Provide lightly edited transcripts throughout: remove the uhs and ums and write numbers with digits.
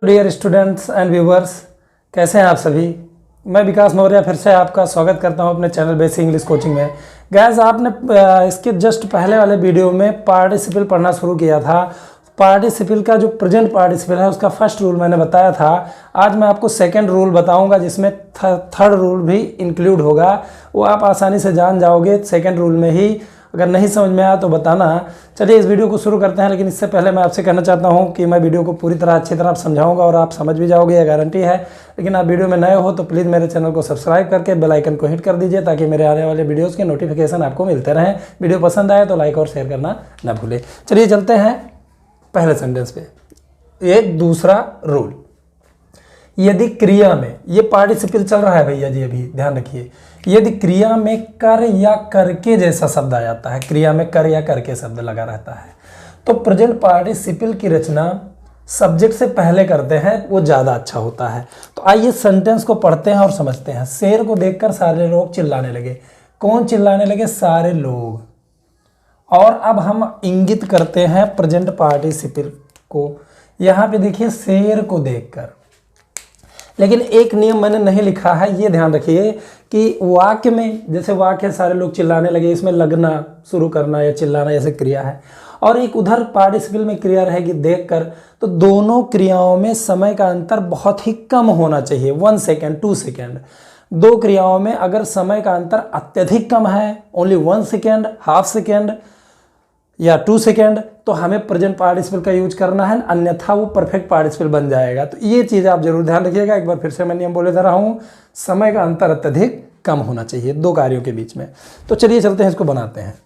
Dear students and viewers, कैसे हैं आप सभी। मैं विकास मौर्य फिर से आपका स्वागत करता हूं अपने चैनल बेसिक इंग्लिश कोचिंग में। गैस आपने इसके जस्ट पहले वाले वीडियो में पार्टिसिपल पढ़ना शुरू किया था। पार्टिसिपल का जो प्रेजेंट पार्टिसिपल है उसका फर्स्ट रूल मैंने बताया था। आज मैं आपको सेकंड रूल बताऊंगा जिसमें थर्ड रूल भी इंक्लूड होगा। वो आप आसानी से जान जाओगे सेकंड रूल में ही। अगर नहीं समझ में आया तो बताना। चलिए इस वीडियो को शुरू करते हैं, लेकिन इससे पहले मैं आपसे कहना चाहता हूं कि मैं वीडियो को पूरी तरह अच्छी तरह समझाऊंगा और आप समझ भी जाओगे, यह गारंटी है। लेकिन आप वीडियो में नए हो तो प्लीज़ मेरे चैनल को सब्सक्राइब करके बेल आइकन को हिट कर दीजिए ताकि मेरे आने वाले वीडियोज़ के नोटिफिकेशन आपको मिलते रहें। वीडियो पसंद आए तो लाइक और शेयर करना ना भूलें। चलिए चलते हैं पहले सेंटेंस पे। ये दूसरा रूल, यदि क्रिया में, ये पार्टिसिपल चल रहा है भैया जी, अभी ध्यान रखिए। यदि क्रिया में कर या करके जैसा शब्द आ जाता है, क्रिया में कर या करके शब्द लगा रहता है, तो प्रेजेंट पार्टिसिपल की रचना सब्जेक्ट से पहले करते हैं, वो ज़्यादा अच्छा होता है। तो आइए सेंटेंस को पढ़ते हैं और समझते हैं। शेर को देखकर सारे लोग चिल्लाने लगे। कौन चिल्लाने लगे? सारे लोग। और अब हम इंगित करते हैं प्रेजेंट पार्टिसिपल को। यहाँ पे देखिए, शेर को देखकर। लेकिन एक नियम मैंने नहीं लिखा है, ये ध्यान रखिए कि वाक्य में, जैसे वाक्य सारे लोग चिल्लाने लगे, इसमें लगना, शुरू करना या चिल्लाना ऐसे क्रिया है, और एक उधर पार्टिसिपल में क्रिया रहेगी देखकर। तो दोनों क्रियाओं में समय का अंतर बहुत ही कम होना चाहिए, 1 सेकेंड 2 सेकेंड। दो क्रियाओं में अगर समय का अंतर अत्यधिक कम है, ओनली 1 सेकेंड, हाफ सेकेंड या 2 सेकेंड, तो हमें प्रेजेंट पार्टिसिपल का यूज करना है, अन्यथा वो परफेक्ट पार्टिसिपल बन जाएगा। तो ये चीज़ आप जरूर ध्यान रखिएगा। एक बार फिर से मैं नियम बोले जा रहा हूँ, समय का अंतर अत्यधिक कम होना चाहिए दो कार्यों के बीच में। तो चलिए चलते हैं, इसको बनाते हैं।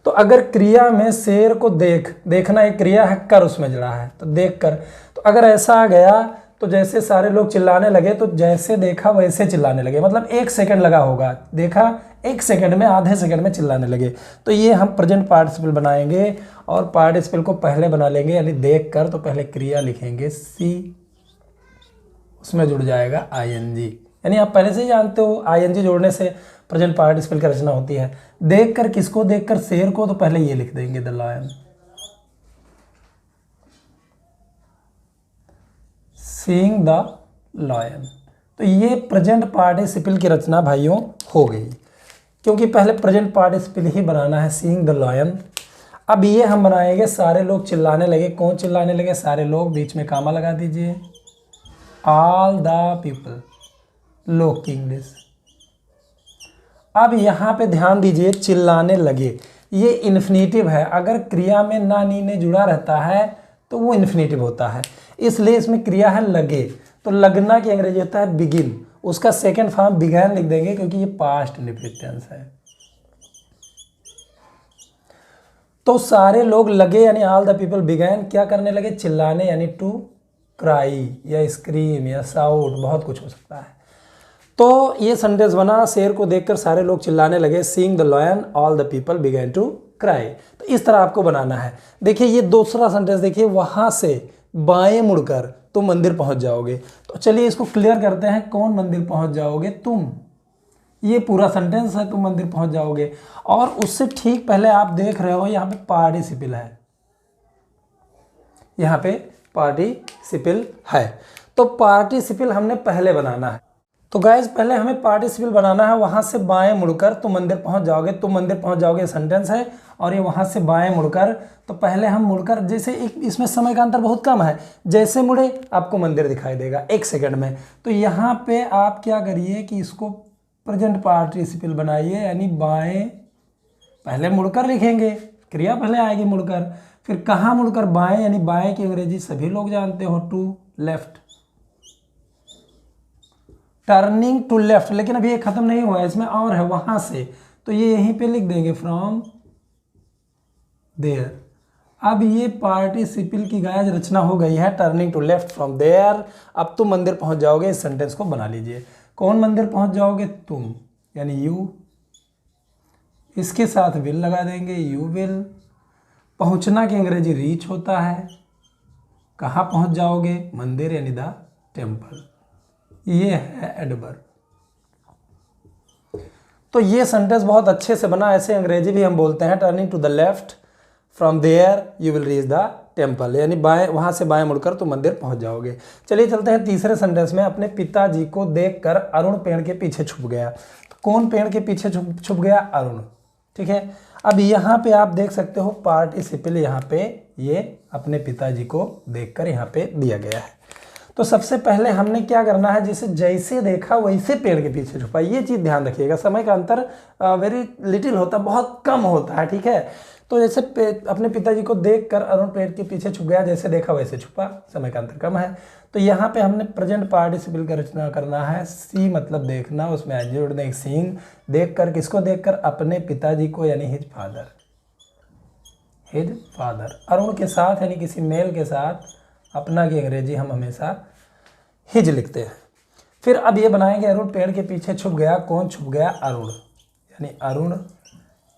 तो अगर क्रिया में शेर को देखना एक क्रिया है, कर उसमें जुड़ा है, तो देख कर, तो अगर ऐसा आ गया तो जैसे सारे लोग चिल्लाने लगे, तो जैसे देखा वैसे चिल्लाने लगे, मतलब 1 सेकेंड लगा होगा, देखा 1 सेकेंड में, आधे सेकेंड में चिल्लाने लगे। तो ये हम प्रेजेंट पार्टिसिपल बनाएंगे और पार्टिसिपल को पहले बना लेंगे, यानी देख कर। तो पहले क्रिया लिखेंगे सी, उसमें जुड़ जाएगा आईएनजी। यानी आप पहले से ही जानते हो आईएनजी जोड़ने से प्रेजेंट पार्टिसिपल की रचना होती है। देख कर किसको? देख कर शेर को। तो पहले ये लिख देंगे, the lion, seeing the lion. तो ये प्रेजेंट पार्टिसिपल की रचना भाइयों हो गई, क्योंकि पहले प्रेजेंट पार्टिसिपल ही बनाना है, सीइंग द लायन। अब ये हम बनाएंगे सारे लोग चिल्लाने लगे। कौन चिल्लाने लगे? सारे लोग। बीच में कामा लगा दीजिए, ऑल द पीपल, लोग की इंग्लिश। अब यहाँ पे ध्यान दीजिए, चिल्लाने लगे, ये इन्फिनेटिव है। अगर क्रिया में ना नी ने जुड़ा रहता है तो वो इन्फिनेटिव होता है, इसलिए इसमें क्रिया है लगे। तो लगना की अंग्रेजी होता है बिगिन, उसका सेकेंड फॉर्म बिगैन लिख देंगे, क्योंकि ये पास्ट इंडेफिनिट टेंस है। तो सारे लोग लगे, यानी ऑल द पीपल बिगैन, क्या करने लगे? चिल्लाने, यानी टू क्राई या स्क्रीम या साउट, बहुत कुछ हो सकता है। तो ये सेंटेंस बना, शेर को देखकर सारे लोग चिल्लाने लगे, seeing the lion all the people began to cry. तो इस तरह आपको बनाना है। देखिए ये दूसरा सेंटेंस देखिए, वहां से बाएं मुड़कर तुम मंदिर पहुंच जाओगे। तो चलिए इसको क्लियर करते हैं। कौन मंदिर पहुंच जाओगे? तुम। ये पूरा सेंटेंस है, तुम मंदिर पहुंच जाओगे। और उससे ठीक पहले आप देख रहे हो यहाँ पे पार्टिसिपल है, यहाँ पे पार्टिसिपल है। तो पार्टिसिपल हमने पहले बनाना है। तो गाइज पहले हमें पार्टिसिपल बनाना है, वहां से बाएं मुड़कर तुम मंदिर पहुंच जाओगे। तुम मंदिर पहुंच जाओगे सेंटेंस है, और ये वहां से बाएं मुड़कर। तो पहले हम मुड़कर, जैसे एक इसमें समय का अंतर बहुत कम है, जैसे मुड़े आपको मंदिर दिखाई देगा 1 सेकेंड में। तो यहाँ पे आप क्या करिए कि इसको प्रेजेंट पार्टिसिपल बनाइए, यानी बाएं, पहले मुड़कर लिखेंगे, क्रिया पहले आएगी मुड़कर। फिर कहाँ मुड़कर? बाएं, यानी बाएं की अंग्रेजी सभी लोग जानते हो, to left, turning to left. लेकिन अभी ये खत्म नहीं हुआ है, इसमें और है, वहां से। तो ये यहीं पे लिख देंगे, फ्रॉम देयर। अब ये पार्टिसिपल की गायज रचना हो गई है, turning to left from there. अब तुम मंदिर पहुंच जाओगे, इस सेंटेंस को बना लीजिए। कौन मंदिर पहुंच जाओगे? तुम, यानी यू। इसके साथ विल लगा देंगे, यू विल। पहुंचना की अंग्रेजी रीच होता है। कहाँ पहुंच जाओगे? मंदिर, यानी द टेम्पल। ये है एडवर्ब। तो ये सेंटेंस बहुत अच्छे से बना, ऐसे अंग्रेजी भी हम बोलते हैं, turning to the left from there you will reach the temple, यानी बाएं, वहाँ से बाएं मुड़कर तो मंदिर पहुँच जाओगे। चलिए चलते हैं तीसरे सेंटेंस में। अपने पिताजी को देखकर अरुण पेड़ के पीछे छुप गया। तो कौन पेड़ के पीछे छुप गया? अरुण। ठीक है, अब यहाँ पे आप देख सकते हो पार्टिसिपल यहाँ पे ये अपने पिताजी को देखकर यहाँ पे दिया गया है। तो सबसे पहले हमने क्या करना है, जिसे जैसे देखा वैसे पेड़ के पीछे छुपा। ये चीज़ ध्यान रखिएगा, समय का अंतर वेरी लिटिल होता है, बहुत कम होता है। ठीक है, तो जैसे अपने पिताजी को देखकर अरुण पेड़ के पीछे छुप गया, जैसे देखा वैसे छुपा, समय का अंतर कम है। तो यहाँ पे हमने प्रेजेंट पार्टिसिपल का रचना करना है। सी मतलब देखना, उसमें एन जोड़ने एक सीइंग। देखकर, किसको देखकर? अपने पिताजी को, यानी his father. His father Arun के साथ यानी किसी मेल के साथ, अपना की अंग्रेजी हम हमेशा हिज लिखते हैं। फिर अब ये बनाएंगे अरुण पेड़ के पीछे छुप गया। कौन छुप गया? अरुण, यानी अरुण।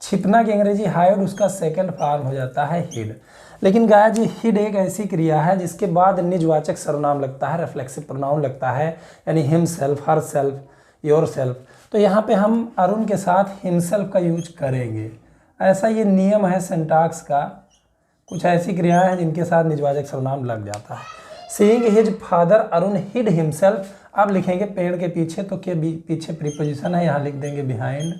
छिपना की अंग्रेजी हाइड, उसका सेकंड फॉर्म हो जाता है हिड। लेकिन गाया जी हिड एक ऐसी क्रिया है जिसके बाद निजवाचक सर्वनाम लगता है, रिफ्लेक्सिव प्रोनाउन लगता है, यानी him self, her self, your self. तो यहाँ पे हम अरुण के साथ हिमसेल्फ का यूज करेंगे। ऐसा ये नियम है सिंटैक्स का। कुछ ऐसी क्रियाएं हैं जिनके साथ निजवाचक सर्वनाम लग जाता है। Seeing his father Arun hid himself. अब लिखेंगे पेड़ के पीछे, तो के पीछे प्रीपोजिशन है, यहाँ लिख देंगे बिहाइंड,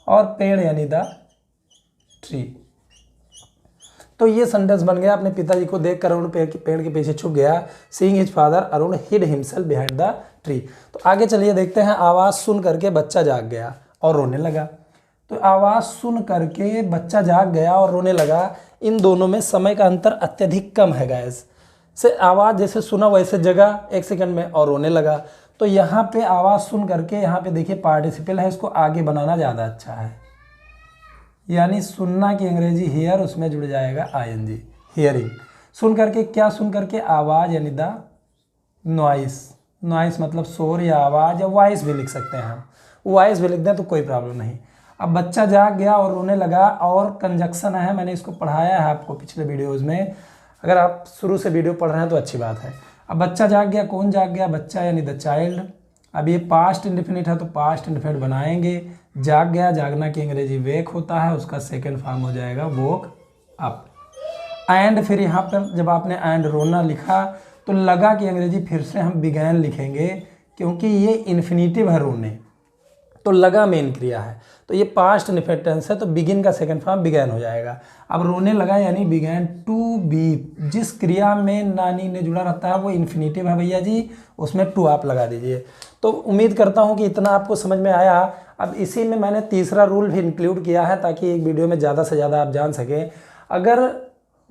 और पेड़ यानी द ट्री। तो ये सेंटेंस बन गया। अपने पिताजी को देखकर अरुण पेड़ के पीछे छुप गया। Seeing his father Arun hid himself behind the tree. तो आगे चलिए देखते हैं। आवाज़ सुन करके बच्चा जाग गया और रोने लगा। तो आवाज़ सुन करके बच्चा जाग गया और रोने लगा, इन दोनों में समय का अंतर अत्यधिक कम है गाइस। से आवाज़ जैसे सुना वैसे जगा 1 सेकंड में और रोने लगा। तो यहाँ पे आवाज़ सुन करके, यहाँ पे देखिए पार्टिसिपल है, इसको आगे बनाना ज़्यादा अच्छा है। यानी सुनना की अंग्रेजी हियर, उसमें जुड़ जाएगा आईएनजी, हियरिंग। सुन करके, क्या सुन करके? आवाज़ यानी द नॉइस। नॉइस मतलब शोर या आवाज़, या वॉइस भी लिख सकते हैं हम। वॉइस भी लिख दें तो कोई प्रॉब्लम नहीं। अब बच्चा जाग गया और रोने लगा, और कंजक्शन है, मैंने इसको पढ़ाया है आपको पिछले वीडियोज़ में। अगर आप शुरू से वीडियो पढ़ रहे हैं तो अच्छी बात है। अब बच्चा जाग गया, कौन जाग गया? बच्चा यानी द चाइल्ड। अब ये पास्ट इंडेफिनिट है तो पास्ट इंडेफिनिट बनाएंगे। जाग गया, जागना की अंग्रेजी वेक होता है, उसका सेकंड फॉर्म हो जाएगा वोक अप। एंड फिर यहाँ पर जब आपने एंड रोना लिखा तो लगा की अंग्रेजी फिर से हम बिगैन लिखेंगे, क्योंकि ये इन्फिनिटिव है रोने, तो लगा मेन क्रिया है, तो ये पास्ट इंडेफिनिट टेंस है, तो बिगिन का सेकंड फॉर्म बिगैन हो जाएगा। अब रोने लगा यानी बिगैन टू बीप। जिस क्रिया में नानी ने जुड़ा रहता है वो इन्फिनिटिव है भैया जी, उसमें टू आप लगा दीजिए। तो उम्मीद करता हूँ कि इतना आपको समझ में आया। अब इसी में मैंने तीसरा रूल भी इंक्लूड किया है ताकि एक वीडियो में ज़्यादा से ज़्यादा आप जान सकें। अगर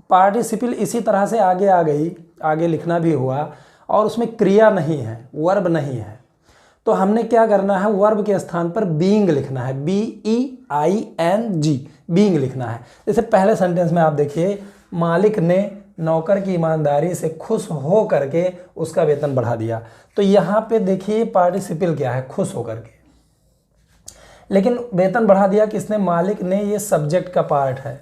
पार्टिसिपल इसी तरह से आगे आ गई, आगे लिखना भी हुआ और उसमें क्रिया नहीं है, वर्ब नहीं है, तो हमने क्या करना है? वर्ब के स्थान पर बीइंग लिखना है, BEING, बीइंग लिखना है। जैसे पहले सेंटेंस में आप देखिए, मालिक ने नौकर की ईमानदारी से खुश हो करके उसका वेतन बढ़ा दिया। तो यहाँ पे देखिए पार्टिसिपल क्या है? खुश होकर के। लेकिन वेतन बढ़ा दिया किसने? मालिक ने। ये सब्जेक्ट का पार्ट है,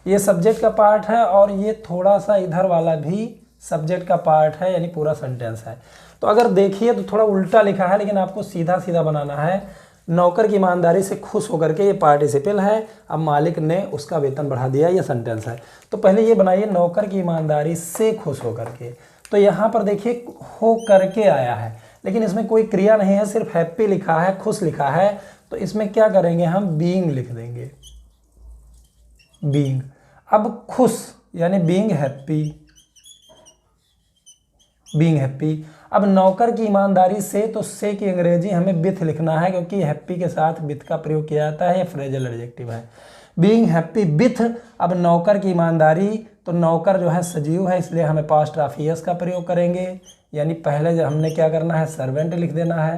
ये सब्जेक्ट का पार्ट है, और ये थोड़ा सा इधर वाला भी सब्जेक्ट का पार्ट है, यानी पूरा सेंटेंस है। तो अगर देखिए तो थोड़ा उल्टा लिखा है, लेकिन आपको सीधा सीधा बनाना है। नौकर की ईमानदारी से खुश होकर के, ये पार्टिसिपल है। अब मालिक ने उसका वेतन बढ़ा दिया, ये सेंटेंस है। तो पहले ये बनाइए, नौकर की ईमानदारी से खुश होकर के। तो यहाँ पर देखिए हो करके आया है, लेकिन इसमें कोई क्रिया नहीं है, सिर्फ हैप्पी लिखा है, खुश लिखा है। तो इसमें क्या करेंगे? हम बीइंग लिख देंगे, बीइंग। अब खुश यानी बीइंग हैप्पी, बीइंग हैप्पी। अब नौकर की ईमानदारी से, तो से की अंग्रेजी हमें विथ लिखना है, क्योंकि हैप्पी के साथ विथ का प्रयोग किया जाता है, ये फ्रेजल एडजेक्टिव है। Being happy with. अब नौकर की ईमानदारी, तो नौकर जो है सजीव है, इसलिए हमें पास्ट ऑफ यस का प्रयोग करेंगे, यानी पहले जो हमने क्या करना है? सर्वेंट लिख देना है,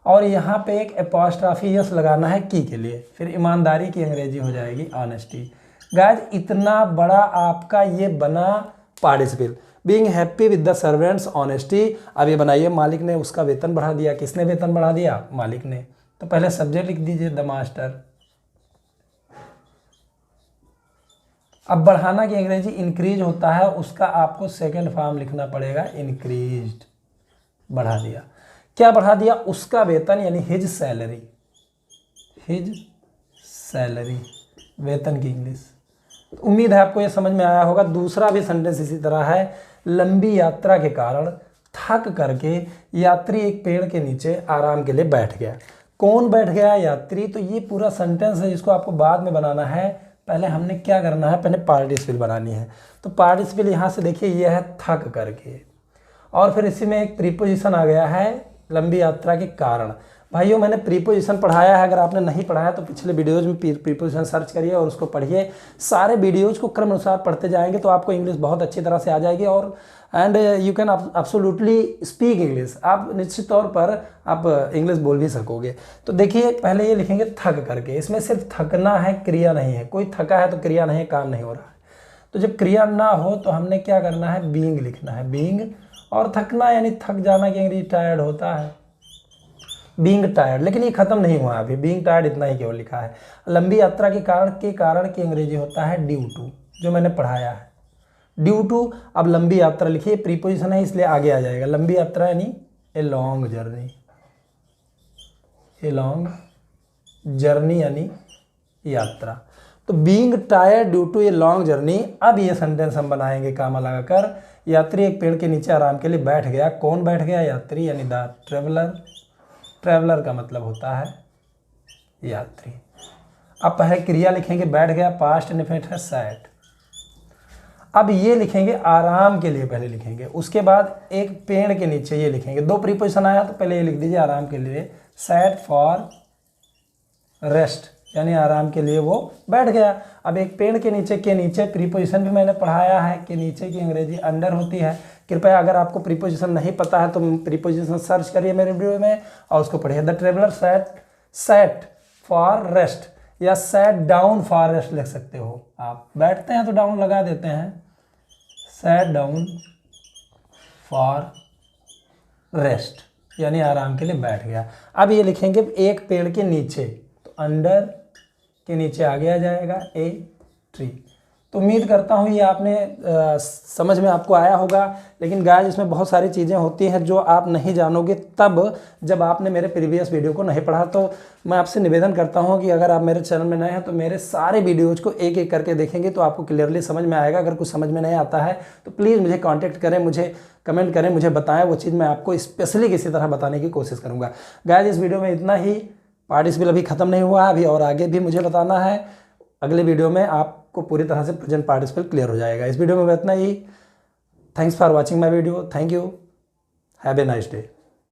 और यहाँ पे एक एपॉस्ट्रॉफी यस लगाना है की के लिए। फिर ईमानदारी की अंग्रेजी हो जाएगी ऑनेस्टी। गाइस इतना बड़ा आपका ये बना participle. Being happy with the servants, honesty. अब ये बनाइए, मालिक ने उसका वेतन बढ़ा दिया। किसने वेतन बढ़ा दिया? मालिक ने। तो पहले सब्जेक्ट लिख दीजिए द मास्टर। अब बढ़ाना की अंग्रेजी इंक्रीज होता है, उसका आपको सेकंड फॉर्म लिखना पड़ेगा, इंक्रीज्ड। बढ़ा दिया, क्या बढ़ा दिया? उसका वेतन, यानी हिज सैलरी, हिज सैलरी, वेतन की इंग्लिश। उम्मीद है आपको ये समझ में आया होगा। दूसरा भी सेंटेंस इसी तरह है, लंबी यात्रा के कारण थक करके यात्री एक पेड़ के नीचे आराम के लिए बैठ गया। कौन बैठ गया? यात्री। तो ये पूरा सेंटेंस है जिसको आपको बाद में बनाना है। पहले हमने क्या करना है, पहले पार्टिसिपल बनानी है। तो पार्टिसिपल यहाँ से देखिए ये है थक करके, और फिर इसी में एक प्रीपोजिशन आ गया है लंबी यात्रा के कारण। भाइयों मैंने प्रीपोजिशन पढ़ाया है, अगर आपने नहीं पढ़ाया तो पिछले वीडियोज में प्रीपोजिशन सर्च करिए और उसको पढ़िए। सारे वीडियोज को क्रम अनुसार पढ़ते जाएंगे तो आपको इंग्लिश बहुत अच्छी तरह से आ जाएगी, और and you can absolutely speak English. आप निश्चित तौर पर आप इंग्लिश बोल भी सकोगे। तो देखिए पहले ये लिखेंगे थक करके, इसमें सिर्फ थकना है, क्रिया नहीं है। कोई थका है तो क्रिया नहीं है, काम नहीं हो रहा है। तो जब क्रिया ना हो तो हमने क्या करना है, बीइंग लिखना है, बीइंग। और थकना यानी थक जाना की अंग्रेजी टायर्ड होता है, बीइंग टायर्ड। लेकिन ये खत्म नहीं हुआ अभी, बीइंग टायर्ड इतना ही केवल लिखा है। लंबी यात्रा के कारण की अंग्रेजी होता है ड्यू टू, जो मैंने पढ़ाया है, ड्यू टू। अब लंबी यात्रा लिखिए, प्रीपोजिशन है इसलिए आगे आ जाएगा। लंबी यात्रा यानी a long journey, a long journey यानी यात्रा। तो being tired due to a long journey. अब ये सेंटेंस हम बनाएंगे कामा लगाकर, यात्री एक पेड़ के नीचे आराम के लिए बैठ गया। कौन बैठ गया? यात्री यानी द ट्रेवलर। ट्रेवलर का मतलब होता है यात्री। अब पहले क्रिया लिखेंगे बैठ गया, पास्ट इंडेफिनिट है सैट। अब ये लिखेंगे आराम के लिए, पहले लिखेंगे, उसके बाद एक पेड़ के नीचे ये लिखेंगे। दो प्रीपोजिशन आया तो पहले ये लिख दीजिए आराम के लिए, सैट फॉर रेस्ट यानी आराम के लिए वो बैठ गया। अब एक पेड़ के नीचे प्रीपोजिशन भी मैंने पढ़ाया है कि नीचे की अंग्रेजी अंडर होती है। कृपया अगर आपको प्रीपोजिशन नहीं पता है तो प्रीपोजिशन सर्च करिए मेरे वीडियो में और उसको पढ़िए। The traveller sat for rest या सैट डाउन फॉर रेस्ट लिख सकते हो आप। बैठते हैं तो डाउन लगा देते हैं, सैट डाउन फॉर रेस्ट यानी आराम के लिए बैठ गया। अब ये लिखेंगे एक पेड़ के नीचे, तो अंडर के नीचे आगे आ जाएगा ए ट्री। तो उम्मीद करता हूँ ये आपने समझ में आपको आया होगा। लेकिन गाइस इसमें बहुत सारी चीज़ें होती हैं जो आप नहीं जानोगे तब जब आपने मेरे प्रीवियस वीडियो को नहीं पढ़ा। तो मैं आपसे निवेदन करता हूँ कि अगर आप मेरे चैनल में नए हैं तो मेरे सारे वीडियोज़ को एक एक करके देखेंगे तो आपको क्लियरली समझ में आएगा। अगर कुछ समझ में नहीं आता है तो प्लीज़ मुझे कॉन्टैक्ट करें, मुझे कमेंट करें, मुझे बताएं, वो चीज़ मैं आपको स्पेशली किसी तरह बताने की कोशिश करूँगा। गाइस इस वीडियो में इतना ही। पार्टिसिपल अभी ख़त्म नहीं हुआ है, अभी और आगे भी मुझे बताना है। अगले वीडियो में आपको पूरी तरह से प्रेजेंट पार्टिसिपल क्लियर हो जाएगा। इस वीडियो में इतना ही। Thanks for watching my video. Thank you. Have a nice day.